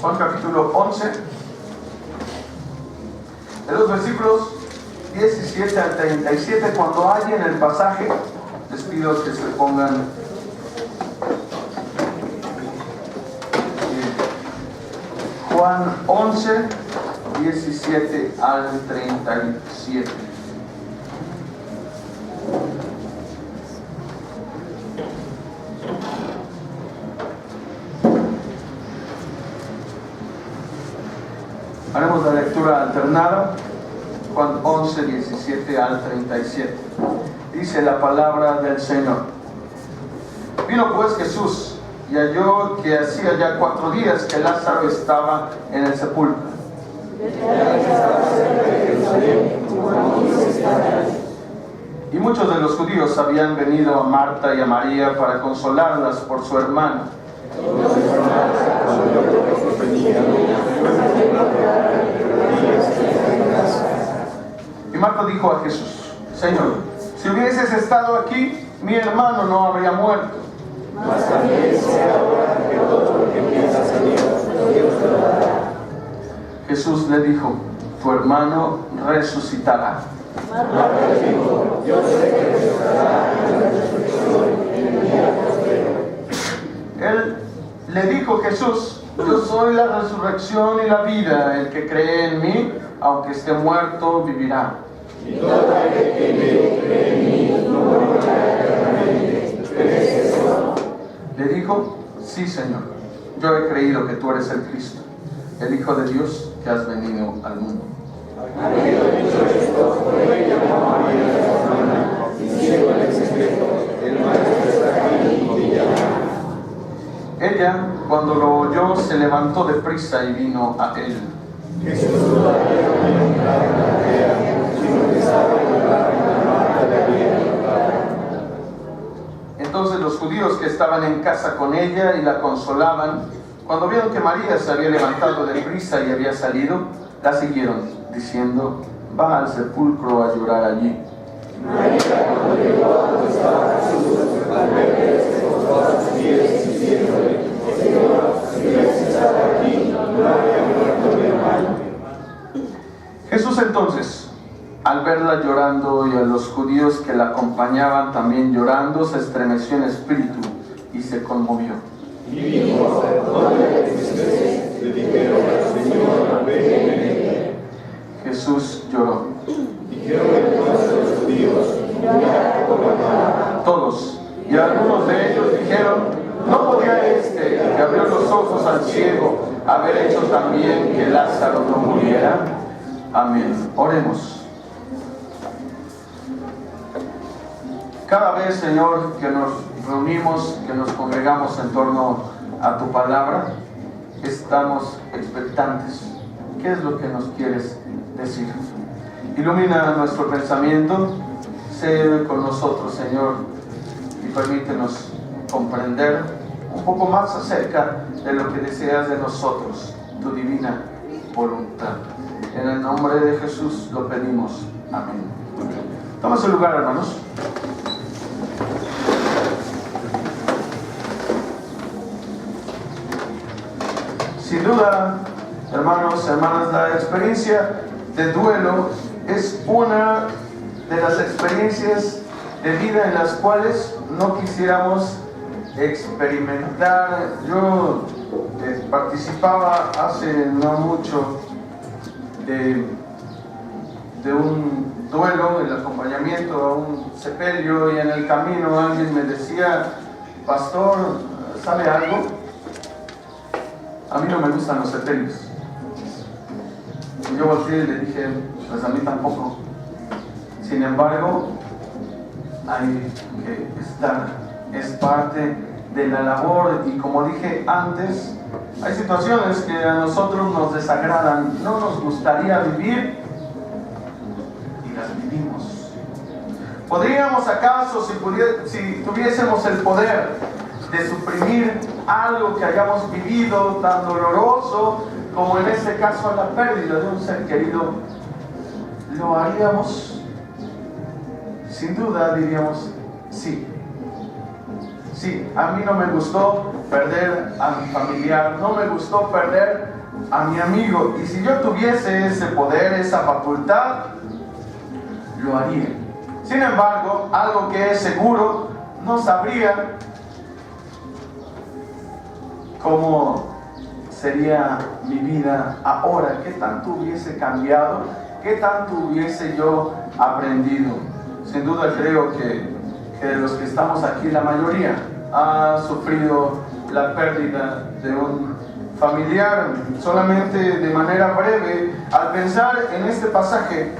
Juan capítulo 11, de los versículos 17 al 37. Cuando hallen el pasaje, les pido que se pongan Juan 11, 17 al 37. Haremos la lectura alternada, Juan 11, 17 al 37. Dice la palabra del Señor. Vino pues Jesús y halló que hacía ya 4 días que Lázaro estaba en el sepulcro. Y muchos de los judíos habían venido a Marta y a María para consolarlas por su hermano. Y Marta dijo a Jesús: Señor, si hubieses estado aquí, mi hermano no habría muerto. Mas también sé ahora que todo lo que piensas en Dios te lo dará. Jesús le dijo: tu hermano resucitará. Marta le dijo: yo sé que resucitará en la resurrección en el día postrero. Él le dijo Jesús: yo soy la resurrección y la vida. El que cree en mí, aunque esté muerto, vivirá. Y todo aquel que cree en mí no morirá eternamente. ¿Crees eso? Le dijo: sí, Señor. Yo he creído que tú eres el Cristo, el Hijo de Dios, que has venido al mundo. Habiendo dicho esto, fue y llamó a María su hermana, diciendo en el secreto: el Maestro está aquí y te llama. Ella, cuando lo oyó, se levantó deprisa y vino a él. Jesús no había entrado en la aldea, sino que estaba en el barrio de Marta de había encontrado. Entonces los judíos que estaban en casa con ella y la consolaban, cuando vieron que María se había levantado deprisa y había salido, la siguieron, diciendo: va al sepulcro a llorar allí. María, cuando llegó a donde estaba Jesús, al verle, se postró a sus pies, diciéndole: Señor, si hubieses estado aquí, no habría muerto mi hermano. Jesús entonces, al verla llorando y a los judíos que la acompañaban también llorando, se estremeció en espíritu y se conmovió. Y dijo: ¿dónde le entristeces? Le dijeron: Señor, ven y ven. Jesús lloró. Dijeron entonces los judíos: mira cómo lloraba. Todos, y algunos de ellos dijeron: ¿no podía este, que abrió los ojos al ciego, haber hecho también que Lázaro no muriera? Amén. Oremos. Cada vez, Señor, que nos reunimos, que nos congregamos en torno a tu palabra, estamos expectantes. ¿Qué es lo que nos quieres decir? Ilumina nuestro pensamiento, sé con nosotros, Señor, y permítenos comprender un poco más acerca de lo que deseas de nosotros, tu divina voluntad. En el nombre de Jesús lo pedimos. Amén. Toma su lugar, hermanos. Sin duda, hermanos, hermanas, la experiencia de duelo es una de las experiencias de vida en las cuales no quisiéramos experimentar. Yo participaba hace no mucho de un duelo, el acompañamiento a un sepelio, y en el camino alguien me decía: pastor, ¿sabe algo? A mí no me gustan los sepelios. Y yo volteé y le dije: pues a mí tampoco. Sin embargo, hay que estar, es parte de la labor, y como dije antes, hay situaciones que a nosotros nos desagradan, no nos gustaría vivir, y las vivimos. ¿Podríamos acaso, si tuviésemos el poder de suprimir algo que hayamos vivido tan doloroso como en este caso la pérdida de un ser querido, lo haríamos? Sin duda diríamos sí. Sí, a mí no me gustó perder a mi familiar, no me gustó perder a mi amigo. Y si yo tuviese ese poder, esa facultad, lo haría. Sin embargo, algo que es seguro, no sabría cómo sería mi vida ahora, qué tanto hubiese cambiado, qué tanto hubiese yo aprendido. Sin duda creo que de los que estamos aquí, la mayoría ha sufrido la pérdida de un familiar. Solamente de manera breve, al pensar en este pasaje,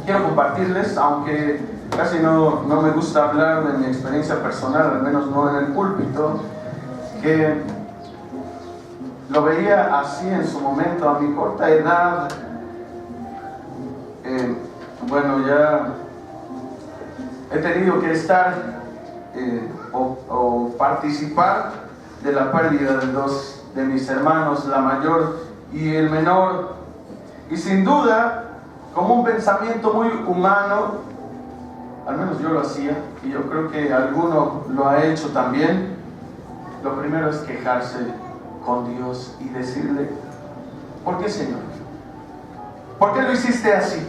quiero compartirles, aunque casi no me gusta hablar de mi experiencia personal, al menos no en el púlpito, que lo veía así en su momento, a mi corta edad. Bueno, ya he tenido que estar o participar de la pérdida de dos de mis hermanos, la mayor y el menor, y sin duda, como un pensamiento muy humano, al menos yo lo hacía, y yo creo que alguno lo ha hecho también, lo primero es quejarse con Dios y decirle: ¿por qué, Señor? ¿Por qué lo hiciste así?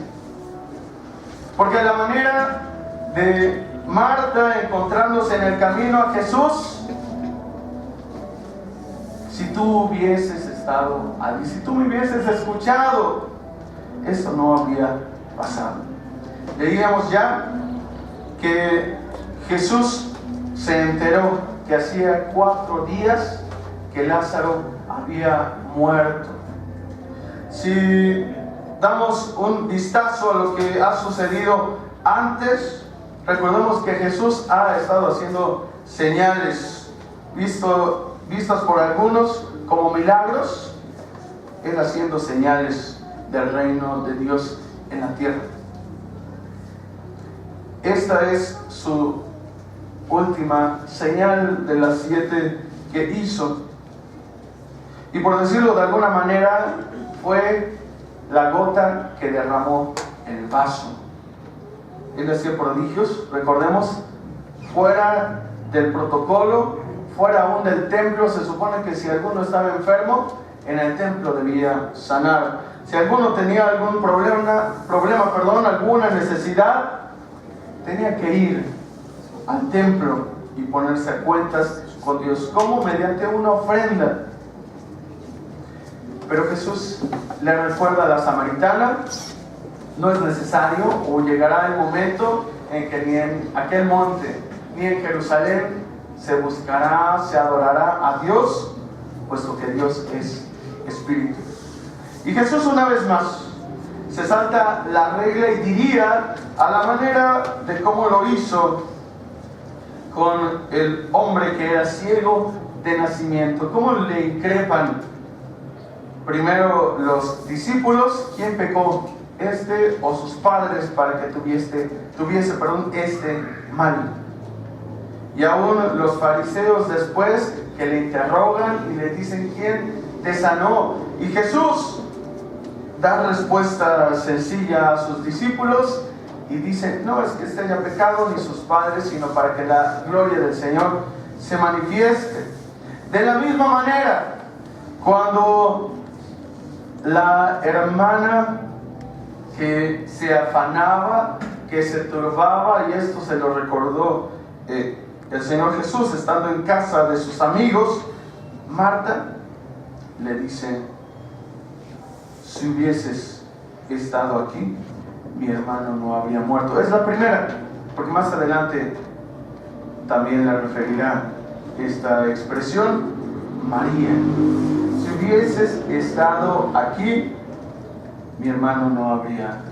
Porque la manera de Marta encontrándose en el camino a Jesús, si tú hubieses estado allí, si tú me hubieses escuchado, eso no habría pasado. Leíamos ya que Jesús se enteró que hacía 4 días que Lázaro había muerto. Si damos un vistazo a lo que ha sucedido antes, recordemos que Jesús ha estado haciendo señales, vistas por algunos como milagros, Él haciendo señales del reino de Dios en la tierra. Esta es su última señal de las 7 que hizo. Y por decirlo de alguna manera, fue la gota que derramó el vaso. Él hacía prodigios, recordemos, fuera del protocolo, fuera aún del templo. Se supone que si alguno estaba enfermo, en el templo debía sanar. Si alguno tenía algún problema, alguna necesidad, tenía que ir al templo y ponerse a cuentas con Dios. ¿Cómo? Mediante una ofrenda. Pero Jesús le recuerda a la samaritana: no es necesario, o llegará el momento en que ni en aquel monte ni en Jerusalén se buscará, se adorará a Dios, puesto que Dios es Espíritu. Y Jesús, una vez más, se salta la regla y diría, a la manera de cómo lo hizo con el hombre que era ciego de nacimiento. ¿Cómo le increpan primero los discípulos? ¿Quién pecó? ¿Este o sus padres para que tuviese este mal? Y aún los fariseos después, que le interrogan y le dicen: ¿quién te sanó? Y Jesús da respuesta sencilla a sus discípulos y dice: no es que este haya pecado ni sus padres, sino para que la gloria del Señor se manifieste. De la misma manera, cuando la hermana que se afanaba, que se turbaba, y esto se lo recordó el Señor Jesús estando en casa de sus amigos, Marta le dice: si hubieses estado aquí, mi hermano no habría muerto. Es la primera, porque más adelante también la referirá esta expresión: María, si hubieses estado aquí, mi hermano no habría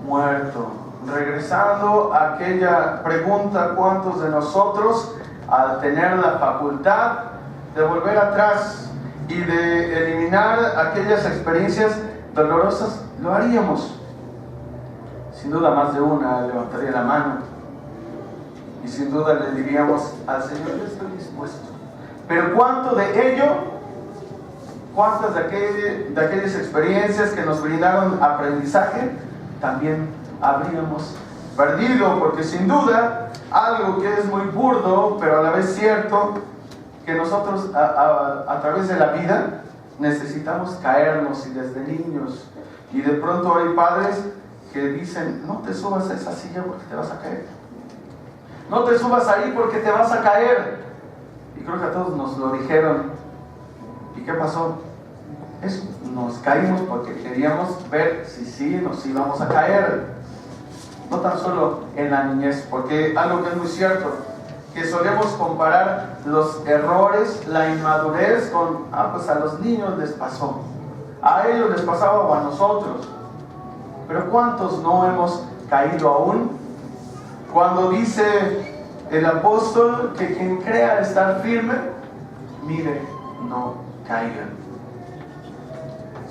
muerto. Regresando a aquella pregunta: ¿cuántos de nosotros, al tener la facultad de volver atrás y de eliminar aquellas experiencias dolorosas, lo haríamos? Sin duda más de una levantaría la mano y sin duda le diríamos al Señor: yo estoy dispuesto. Pero ¿cuánto de ello? ¿Cuántas de aquellas experiencias que nos brindaron aprendizaje también habríamos perdido, porque sin duda, algo que es muy burdo, pero a la vez cierto, que nosotros a través de la vida necesitamos caernos, y desde niños, y de pronto hay padres que dicen, no te subas a esa silla porque te vas a caer, no te subas ahí porque te vas a caer, y creo que a todos nos lo dijeron. ¿Y qué pasó? Eso, nos caímos porque queríamos ver si sí nos íbamos a caer. No tan solo en la niñez, porque algo que es muy cierto, que solemos comparar los errores, la inmadurez con, pues a los niños les pasó, a ellos les pasaba o a nosotros. Pero ¿cuántos no hemos caído aún? Cuando dice el apóstol que quien crea estar firme, mire, no caiga.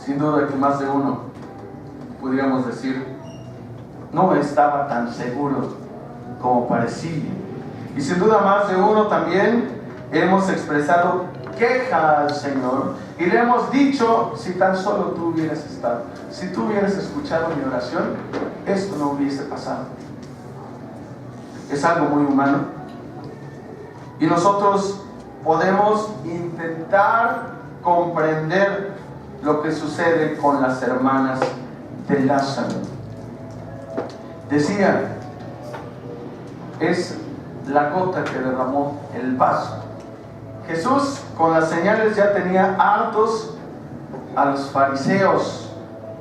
Sin duda que más de uno pudiéramos decir, no estaba tan seguro como parecía. Y sin duda más de uno también hemos expresado queja al Señor y le hemos dicho, si tan solo tú hubieras estado, si tú hubieras escuchado mi oración, esto no hubiese pasado. Es algo muy humano y nosotros podemos intentar comprender lo que sucede con las hermanas de Lázaro. Decía, es la gota que derramó el vaso. Jesús con las señales ya tenía hartos a los fariseos,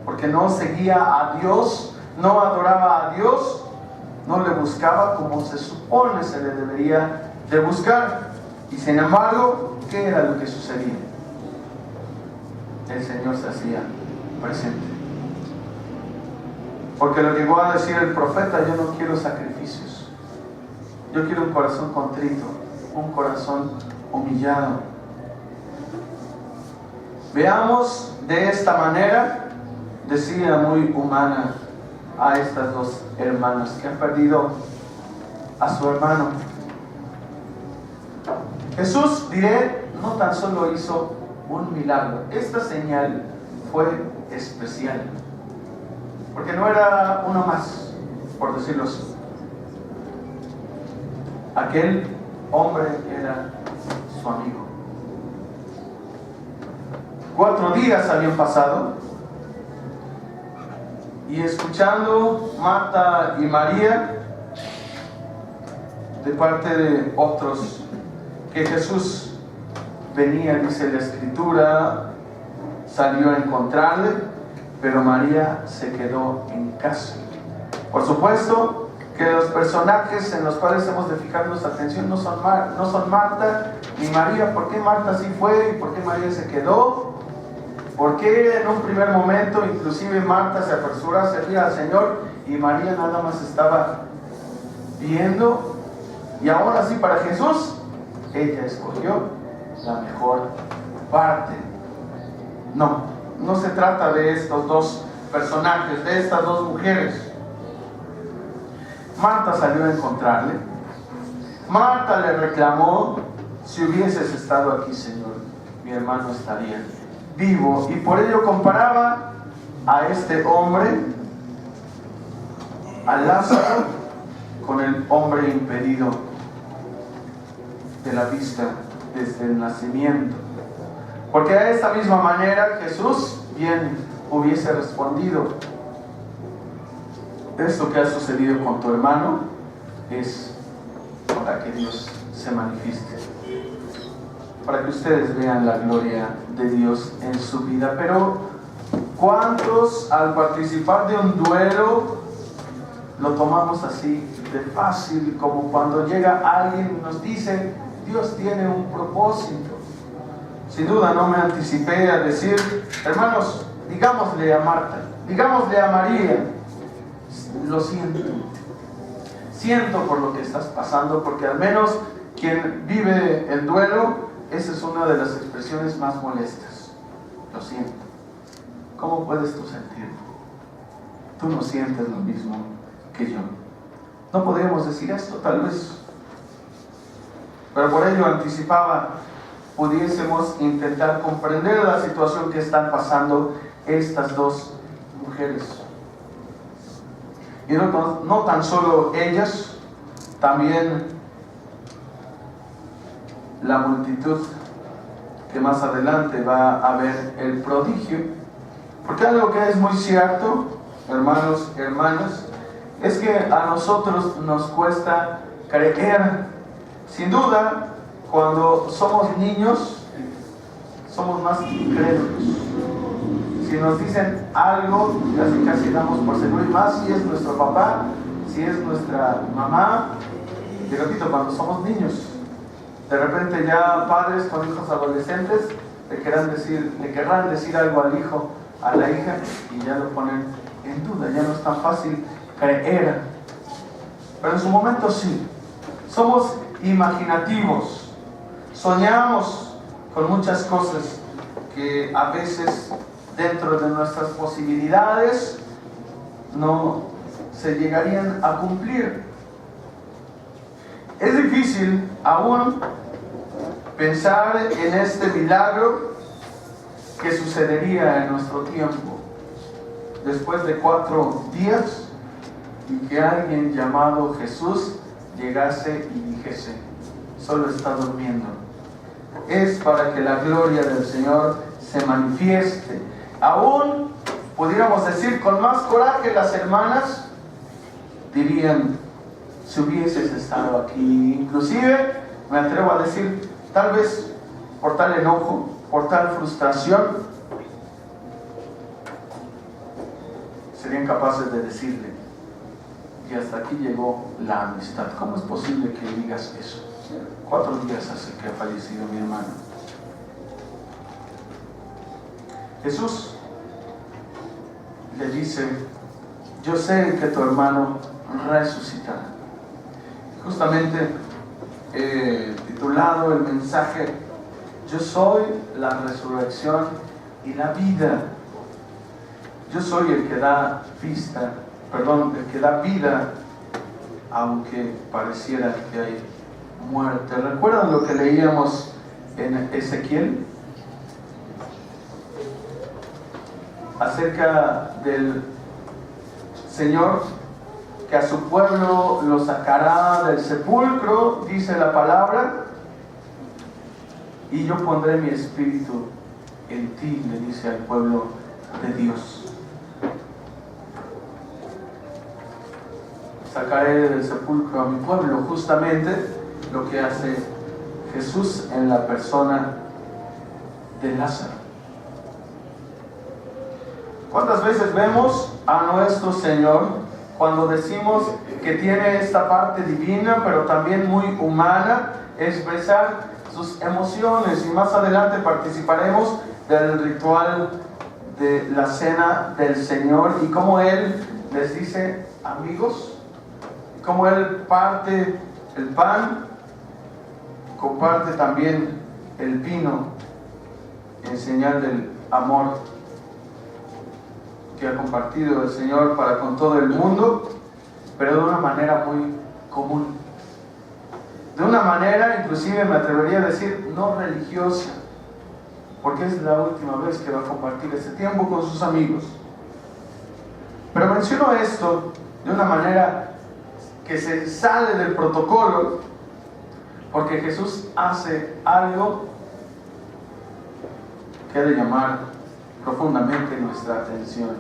porque no seguía a Dios, no adoraba a Dios, no le buscaba como se supone se le debería de buscar. Y sin embargo, ¿qué era lo que sucedía? El Señor se hacía presente, porque lo llegó a decir el profeta: yo no quiero sacrificios, yo quiero un corazón contrito, un corazón humillado. Veamos de esta manera, decía muy humana, a estas dos hermanas que han perdido a su hermano. Jesús, diré, no tan solo hizo un milagro, esta señal fue especial, porque no era uno más, por decirlo así. Aquel hombre era su amigo. 4 días habían pasado y escuchando Marta y María de parte de otros que Jesús venía, dice la Escritura, salió a encontrarle, pero María se quedó en casa. Por supuesto que los personajes en los cuales hemos de fijar nuestra atención no son Marta ni María. ¿Por qué Marta sí fue y por qué María se quedó? ¿Por qué en un primer momento inclusive Marta se apresuró a servir al Señor y María nada más estaba viendo? Y ahora sí, para Jesús, ella escogió la mejor parte. No se trata de estos dos personajes, de estas dos mujeres. Marta salió a encontrarle. Marta le reclamó: si hubieses estado aquí, Señor, mi hermano estaría vivo. Y por ello comparaba a este hombre, a Lázaro, con el hombre impedido de la vista desde el nacimiento. Porque de esta misma manera Jesús bien hubiese respondido: esto que ha sucedido con tu hermano es para que Dios se manifieste, para que ustedes vean la gloria de Dios en su vida. Pero ¿cuántos al participar de un duelo lo tomamos así de fácil, como cuando llega alguien y nos dice: Dios tiene un propósito? Sin duda no me anticipé a decir: hermanos, digámosle a Marta, digámosle a María, lo siento por lo que estás pasando, porque al menos quien vive el duelo, esa es una de las expresiones más molestas. Lo siento. ¿Cómo puedes tú sentirlo? Tú no sientes lo mismo que yo. No podríamos decir esto, tal vez, pero por ello anticipaba, pudiésemos intentar comprender la situación que están pasando estas dos mujeres. Y no tan solo ellas, también la multitud que más adelante va a ver el prodigio. Porque algo que es muy cierto, hermanos y hermanas, es que a nosotros nos cuesta creer. Sin duda, cuando somos niños, somos más incrédulos. Si nos dicen algo, casi damos por seguro, y más si es nuestro papá, si es nuestra mamá. Y repito, cuando somos niños, de repente ya padres con hijos adolescentes le querrán decir algo al hijo, a la hija, y ya lo ponen en duda, ya no es tan fácil creer. Pero en su momento sí, somos imaginativos, soñamos con muchas cosas que a veces dentro de nuestras posibilidades no se llegarían a cumplir. Es difícil aún pensar en este milagro que sucedería en nuestro tiempo, después de 4 días, y que alguien llamado Jesús llegase y dijese: solo está durmiendo. Es para que la gloria del Señor se manifieste. Aún pudiéramos decir con más coraje, las hermanas dirían: si hubieses estado aquí. Inclusive me atrevo a decir, tal vez por tal enojo, por tal frustración, serían capaces de decirle: y hasta aquí llegó la amistad. ¿Cómo es posible que digas eso? 4 días hace que ha fallecido mi hermano. Jesús le dice: yo sé que tu hermano resucitará. Justamente titulado el mensaje: yo soy la resurrección y la vida. Yo soy el que da el que da vida, aunque pareciera que hay muerte. ¿Recuerdan lo que leíamos en Ezequiel? Acerca del Señor que a su pueblo lo sacará del sepulcro, dice la palabra, y yo pondré mi espíritu en ti, le dice al pueblo de Dios. Sacaré del sepulcro a mi pueblo, justamente lo que hace Jesús en la persona de Lázaro. ¿Cuántas veces vemos a nuestro Señor cuando decimos que tiene esta parte divina, pero también muy humana, expresar sus emociones? Y más adelante participaremos del ritual de la cena del Señor y cómo Él les dice amigos, y cómo Él parte el pan, comparte también el vino en señal del amor que ha compartido el Señor para con todo el mundo, pero de una manera muy común, de una manera, inclusive me atrevería a decir, no religiosa, porque es la última vez que va a compartir ese tiempo con sus amigos. Pero menciono esto de una manera que se sale del protocolo, porque Jesús hace algo que ha de llamar profundamente nuestra atención.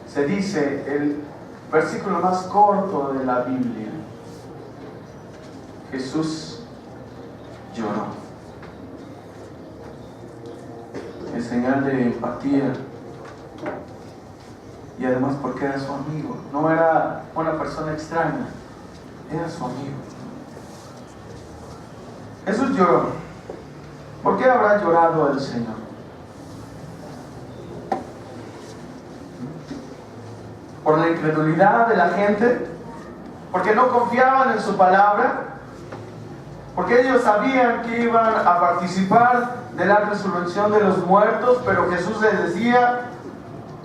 Se dice el versículo más corto de la Biblia: Jesús lloró. En señal de empatía, y además porque era su amigo, no era una persona extraña, era su amigo. Jesús lloró. ¿Por qué habrá llorado el Señor? ¿Por la incredulidad de la gente? ¿Porque no confiaban en su palabra? Porque ellos sabían que iban a participar de la resurrección de los muertos, pero Jesús les decía: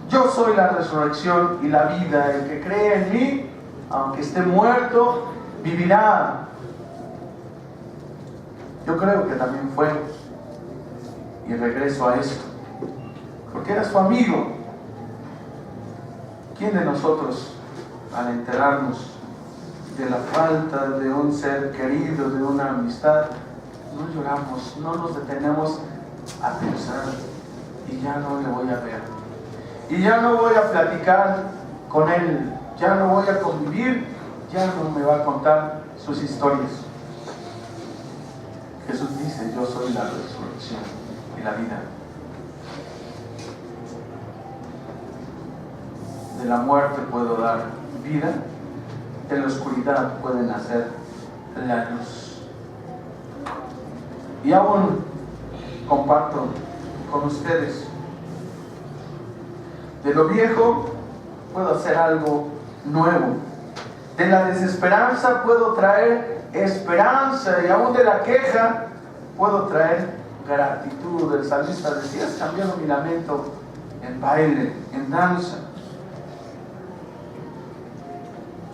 yo soy la resurrección y la vida, el que cree en mí, aunque esté muerto, vivirá. Yo creo que también fue, y regreso a esto, porque era su amigo. ¿Quién de nosotros al enterarnos de la falta de un ser querido, de una amistad, no lloramos, no nos detenemos a pensar, y ya no le voy a ver, y ya no voy a platicar con él, ya no voy a convivir, ya no me va a contar sus historias. Jesús dice: yo soy la resurrección y la vida. De la muerte puedo dar vida, de la oscuridad puede nacer la luz. Y aún comparto con ustedes, de lo viejo puedo hacer algo nuevo, de la desesperanza puedo traer esperanza, y aún de la queja puedo traer gratitud. El salmista decía: has cambiado mi lamento en baile, en danza.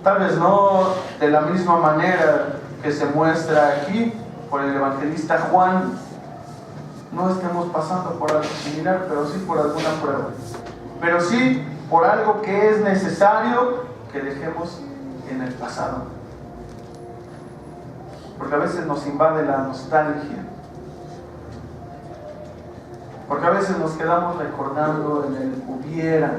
Tal vez no de la misma manera que se muestra aquí por el evangelista Juan, no estemos pasando por algo similar, pero sí por alguna prueba, pero sí por algo que es necesario que dejemos en el pasado, porque a veces nos invade la nostalgia, porque a veces nos quedamos recordando en el hubiera,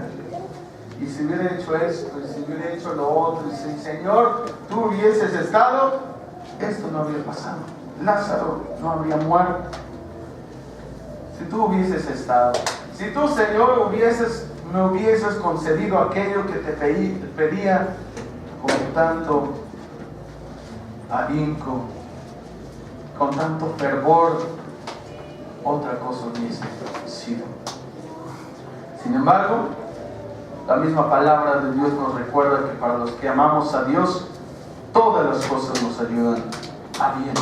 y si hubiera hecho esto, y si hubiera hecho lo otro, y si Señor, tú hubieses estado, esto no habría pasado, Lázaro no habría muerto. Si tú hubieses estado, si tú, Señor, me hubieses concedido aquello que te pedía con tanto ahínco, con tanto fervor, otra cosa hubiese sido. Sin embargo, la misma palabra de Dios nos recuerda que para los que amamos a Dios, todas las cosas nos ayudan a bien.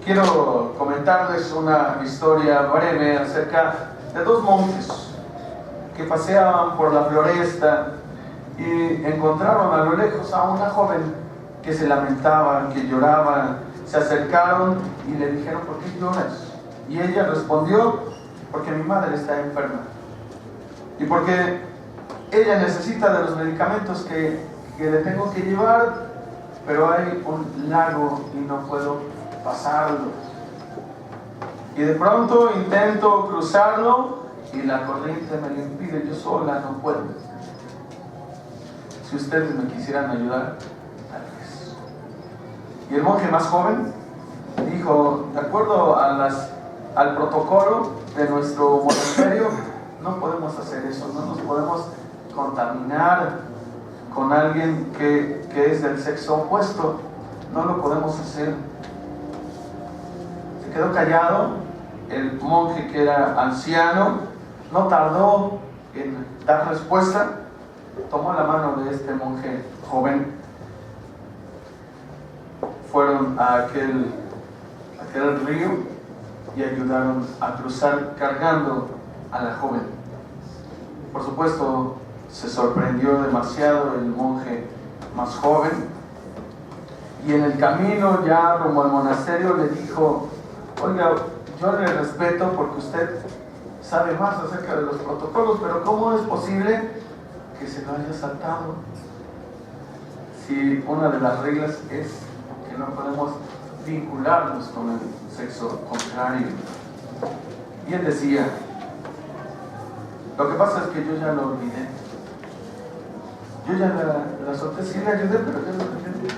Quiero comentarles una historia breve acerca de dos monjes que paseaban por la floresta y encontraron a lo lejos a una joven que se lamentaba, que lloraba. Se acercaron y le dijeron: ¿por qué lloras? Y ella respondió: porque mi madre está enferma y porque ella necesita de los medicamentos que le tengo que llevar, pero hay un lago y no puedo pasarlo, y de pronto intento cruzarlo y la corriente me lo impide, yo sola no puedo. Si ustedes me quisieran ayudar, tal vez. Y el monje más joven dijo: de acuerdo al protocolo de nuestro monasterio, no podemos hacer eso, no nos podemos contaminar con alguien que es del sexo opuesto, no lo podemos hacer. Se quedó callado. El monje, que era anciano, no tardó en dar respuesta. Tomó la mano de este monje joven, fueron a aquel río y ayudaron a cruzar cargando a la joven. Por supuesto, se sorprendió demasiado el monje más joven, y en el camino ya rumbo al monasterio le dijo: oiga, yo le respeto porque usted sabe más acerca de los protocolos, pero ¿cómo es posible que se lo haya saltado? Si una de las reglas es que no podemos vincularnos con el sexo contrario. Y él decía: lo que pasa es que yo ya lo olvidé, yo ya la solté, sí le ayudé, pero ya lo olvidé,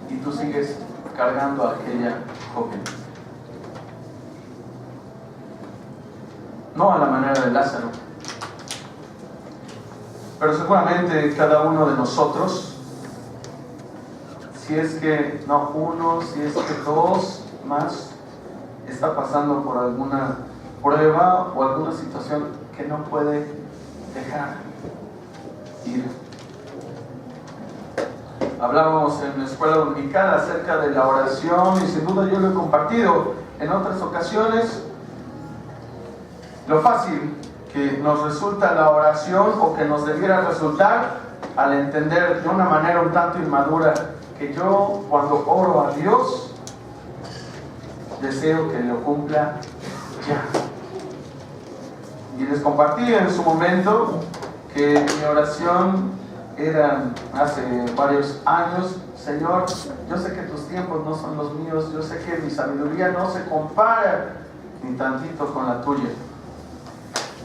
y tú sigues cargando a aquella joven. No a la manera de Lázaro, pero seguramente cada uno de nosotros, si es que no uno, si es que dos más, está pasando por alguna prueba o alguna situación que no puede dejar ir. Hablábamos en la escuela dominical acerca de la oración, y sin duda yo lo he compartido en otras ocasiones, lo fácil que nos resulta la oración, o que nos debiera resultar, al entender de una manera un tanto inmadura que yo, cuando oro a Dios, deseo que lo cumpla ya. Y les compartí en su momento que mi oración era hace varios años: Señor, yo sé que tus tiempos no son los míos, yo sé que mi sabiduría no se compara ni tantito con la tuya,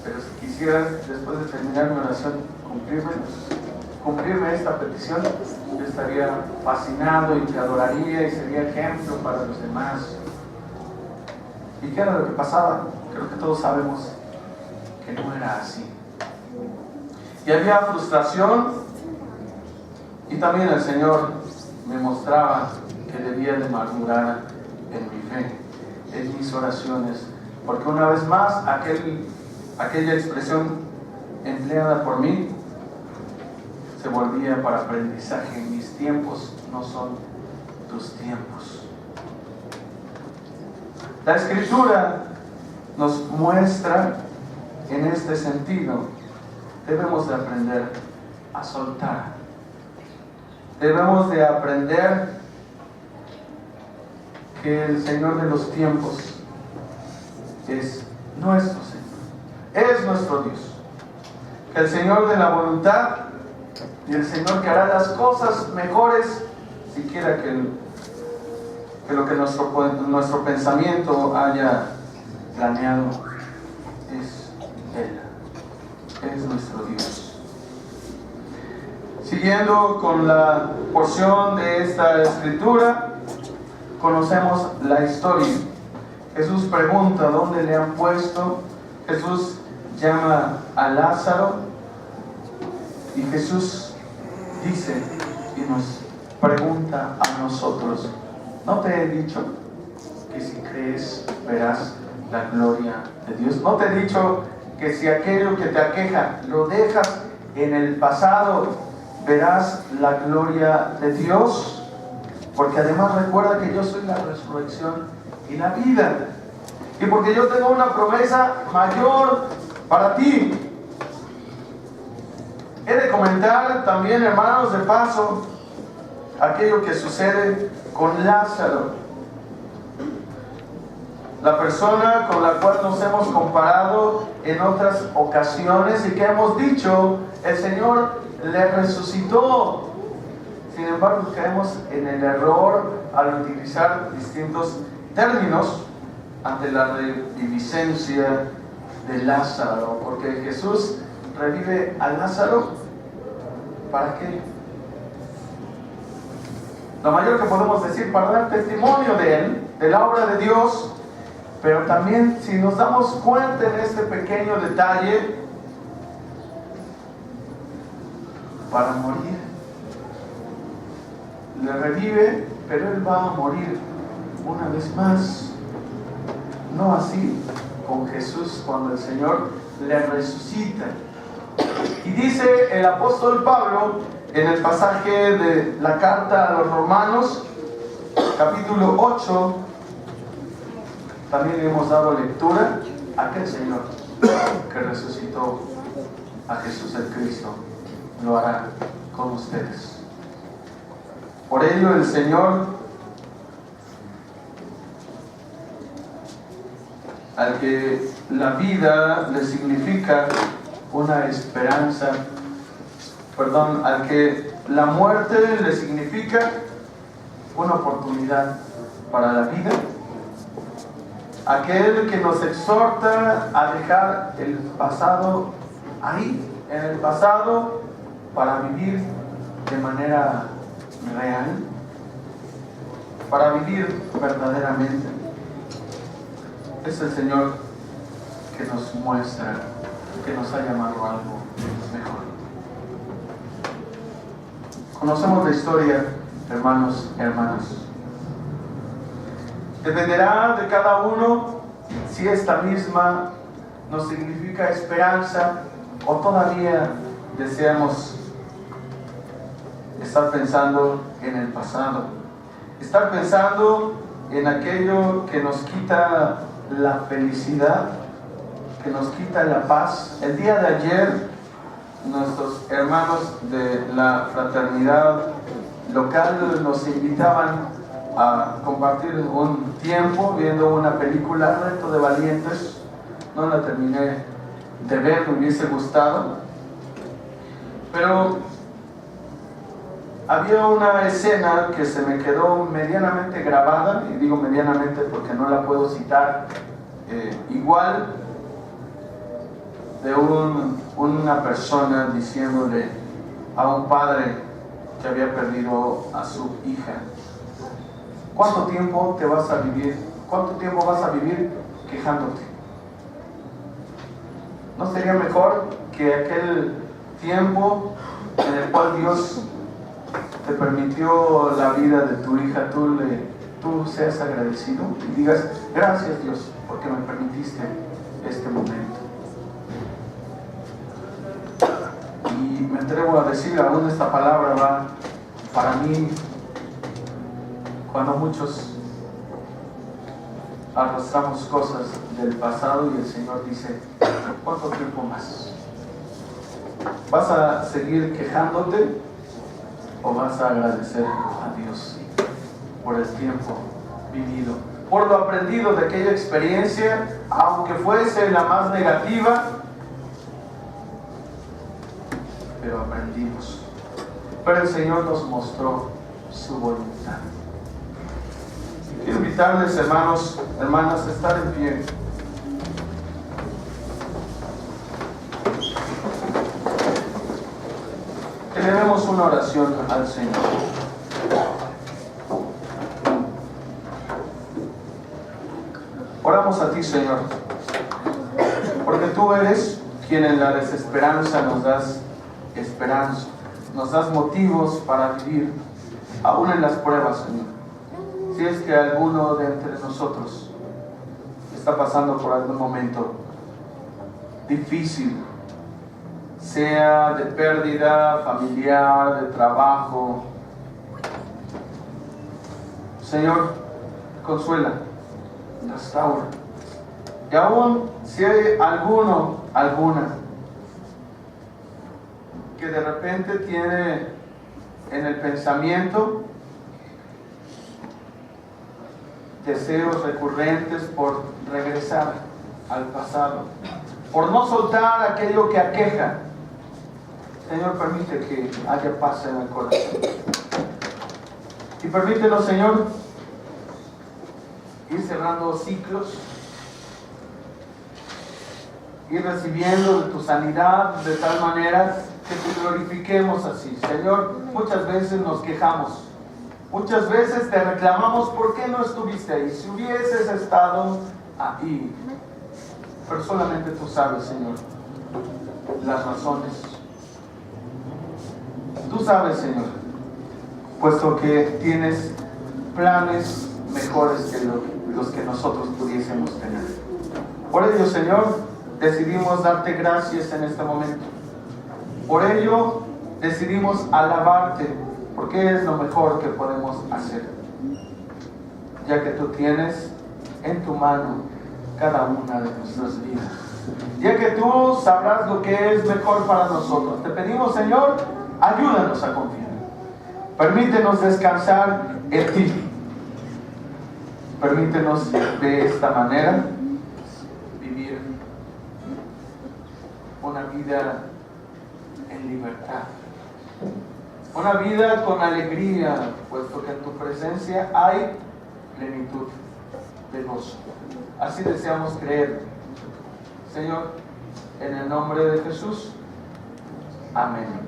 pero si quisieras, después de terminar mi oración, cumplirme esta petición, yo estaría fascinado y te adoraría y sería ejemplo para los demás. ¿Y qué era lo que pasaba? Creo que todos sabemos que no era así. Y había frustración, y también el Señor me mostraba que debía de madurar en mi fe, en mis oraciones, porque una vez más aquella expresión empleada por mí se volvía para aprendizaje. Mis tiempos no son tus tiempos. La Escritura nos muestra en este sentido: debemos de aprender a soltar. Debemos de aprender que el Señor de los tiempos es nuestro Señor, es nuestro Dios. Que el Señor de la voluntad y el Señor que hará las cosas mejores, siquiera que lo que nuestro pensamiento haya planeado, es Él, es nuestro Dios. Siguiendo con la porción de esta escritura, conocemos la historia. Jesús pregunta dónde le han puesto. Jesús llama a Lázaro y Jesús dice y nos pregunta a nosotros: ¿no te he dicho que si crees verás la gloria de Dios? ¿No te he dicho que si aquello que te aqueja lo dejas en el pasado, verás la gloria de Dios? Porque además recuerda que yo soy la resurrección y la vida, y porque yo tengo una promesa mayor para ti. He de comentar también, hermanos, de paso, aquello que sucede con Lázaro, la persona con la cual nos hemos comparado en otras ocasiones y que hemos dicho: el Señor le resucitó. Sin embargo, caemos en el error al utilizar distintos términos ante la reviviscencia de Lázaro, porque Jesús revive a Lázaro, ¿para qué? Lo mayor que podemos decir: para dar testimonio de Él, de la obra de Dios. Pero también, si nos damos cuenta en este pequeño detalle, para morir. Le revive, pero Él va a morir una vez más. No así con Jesús cuando el Señor le resucita. Y dice el apóstol Pablo en el pasaje de la carta a los Romanos, capítulo 8, también le hemos dado lectura: aquel Señor que resucitó a Jesús el Cristo lo hará con ustedes. Por ello el Señor, al que la vida le significa una esperanza, al que la muerte le significa una oportunidad para la vida, aquel que nos exhorta a dejar el pasado ahí, en el pasado, para vivir de manera real, para vivir verdaderamente. Es el Señor que nos muestra que nos ha llamado a algo mejor. Conocemos la historia, hermanos y hermanas. Dependerá de cada uno si esta misma nos significa esperanza o todavía deseamos estar pensando en el pasado, estar pensando en aquello que nos quita la felicidad, que nos quita la paz. El día de ayer, nuestros hermanos de la fraternidad local nos invitaban a compartir un tiempo viendo una película, Reto de Valientes. No la terminé de ver, me hubiese gustado, Pero había una escena que se me quedó medianamente grabada, y digo medianamente porque no la puedo citar igual, de una persona diciéndole a un padre que había perdido a su hija: ¿cuánto tiempo vas a vivir quejándote? ¿No sería mejor que aquel tiempo en el cual Dios te permitió la vida de tu hija, tú seas agradecido y digas: gracias, Dios, porque me permitiste este momento? Y me atrevo a decir, aún esta palabra va para mí cuando muchos arrastramos cosas del pasado y el Señor dice: ¿cuánto tiempo más? ¿Vas a seguir quejándote o vas a agradecer a Dios por el tiempo vivido, por lo aprendido de aquella experiencia, aunque fuese la más negativa? Pero aprendimos. Pero el Señor nos mostró su voluntad. Quiero invitarles, hermanos, hermanas, a estar en pie. Que le demos una oración al Señor. Oramos a ti, Señor, porque tú eres quien en la desesperanza nos das esperanza, nos das motivos para vivir, aún en las pruebas, Señor. Si es que alguno de entre nosotros está pasando por algún momento difícil, sea de pérdida familiar, de trabajo, Señor, consuela, restaura. Y aún si hay alguna que de repente tiene en el pensamiento deseos recurrentes por regresar al pasado, por no soltar aquello que aqueja, Señor, permite que haya paz en el corazón. Y permítenos, Señor, ir cerrando ciclos, ir recibiendo de tu sanidad de tal manera que te glorifiquemos así. Señor, muchas veces nos quejamos, muchas veces te reclamamos por qué no estuviste ahí, si hubieses estado ahí. Pero solamente tú sabes, Señor, las razones. Tú sabes, Señor, puesto que tienes planes mejores que los que nosotros pudiésemos tener. Por ello, Señor, decidimos darte gracias en este momento. Por ello, decidimos alabarte, porque es lo mejor que podemos hacer, ya que tú tienes en tu mano cada una de nuestras vidas, ya que tú sabrás lo que es mejor para nosotros. Te pedimos, Señor, ayúdanos a confiar. Permítenos descansar en ti. Permítenos de esta manera vivir una vida en libertad, una vida con alegría, puesto que en tu presencia hay plenitud de gozo. Así deseamos creer, Señor, en el nombre de Jesús. Amén.